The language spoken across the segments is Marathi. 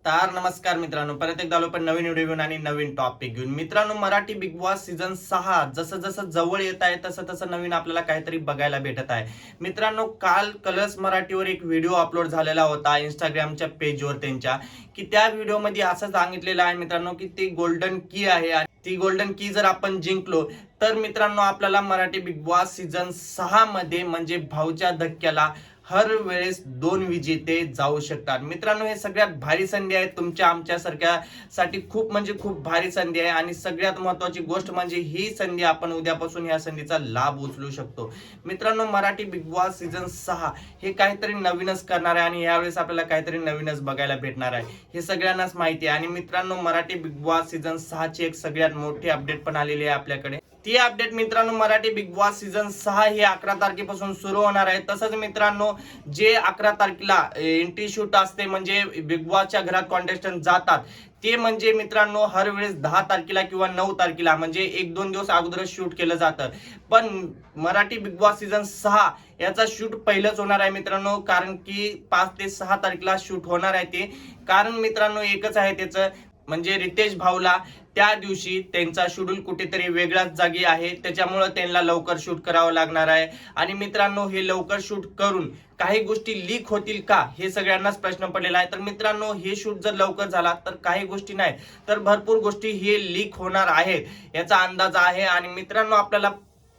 तर नमस्कार मित्रांनो, परत एकदा आलो पण नवीन व्हिडिओ घेऊन आणि नवीन टॉपिक घेऊन. मित्रांनो, मराठी बिग बॉस सीझन 6 जसं जसं जवळ येत आहे तसं तसं नवीन आपल्याला काहीतरी बघायला भेटत आहे. मित्रांनो, काल कलर्स मराठीवर एक व्हिडिओ अपलोड झालेला होता इंस्टाग्रामच्या पेजवर त्यांच्या, की त्या व्हिडिओमध्ये असं सांगितलेलं आहे मित्रांनो, की ती गोल्डन की आहे आणि ती गोल्डन की जर आपण जिंकलो तर मित्रांनो आपल्याला मराठी बिग बॉस सीझन 6 मध्ये म्हणजे भाऊच्या धक्क्याला हर वेळेस 2 विजेते जाऊ शकतात. मित्रांनो, हे सगळ्यात भारी संधी आहे तुमच्या आमच्या सारख्यासाठी. खूप म्हणजे खूप भारी संधी आहे आणि सगळ्यात महत्त्वाची गोष्ट म्हणजे ही संधी आपण उद्यापासून या संधीचा लाभ उचलू शकतो. मित्रांनो, मराठी बिग बॉस सीझन 6 हे काहीतरी नवीनच करणार आहे आणि यावेळेस आपल्याला काहीतरी नवीनच बघायला भेटणार आहे, हे सगळ्यांनाच माहिती आहे. आणि मित्रांनो, मराठी बिग बॉस सीझन 6 ची एक सगळ्यात मोठी अपडेट पण आलेली आहे आपल्याकडे. ती अपडेट मित्रांनो, मराठी बिग बॉस सीझन 6 ही 11 तारखेपासून सुरू होणार आहे. तसंच मित्रांनो, जे 11 तारखेला एंट्री शूट असते म्हणजे बिग बॉसच्या घरात कॉन्टेस्टंट जातात, ते म्हणजे मित्रांनो हर वेळेस 10 तारखेला किंवा 9 तारखेला म्हणजे 1-2 दिवस अगोदरच शूट केलं जातं. पण मराठी बिग बॉस सीझन 6 याचा शूट पहिलंच होणार आहे मित्रांनो, कारण की 5 ते 6 तारखेला शूट होणार आहे ते. कारण मित्रांनो एकच आहे त्याचं, म्हणजे रितेश भाऊला त्या दिवशी त्यांचा शेड्यूल कुठेतरी वेगळ्याच जागी आहे, त्याच्यामुळे त्यांना लवकर शूट करावं लागणार आहे. आणि मित्रांनो, हे लवकर शूट करून काही गोष्टी लीक होतील का, हे सगळ्यांनाच प्रश्न पडलेला आहे. तर मित्रांनो, हे शूट जर लवकर झाला तर काही गोष्टी नाही तर भरपूर गोष्टी हे लीक होणार आहेत याचा अंदाज आहे. आणि मित्रांनो, आपल्याला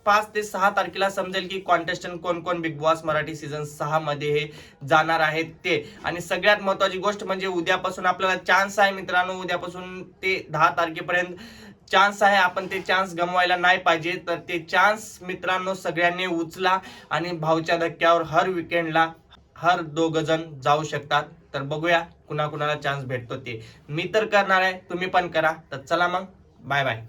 5 ते 6 तारखेला समजेल की कॉन्टेस्टंट कोण कोण बिग बॉस मराठी सीझन 6 मध्ये हे जाणार आहेत ते. आणि सगळ्यात महत्त्वाची गोष्ट म्हणजे उद्यापासून आपल्याला चान्स आहे मित्रांनो, उद्यापासून ते 10 तारखेपर्यंत चान्स आहे. आपण ते चान्स गमवायला नाही पाहिजे. तर ते चान्स मित्रांनो सगळ्यांनी उचला आणि भाऊच्या धक्क्यावर हर विकेंडला हर 2 जण जाऊ शकतात. तर बघूया कुणाकुणाला चान्स भेटतो ते. मी तर करणार आहे, तुम्ही पण करा. तर चला मग, बाय बाय.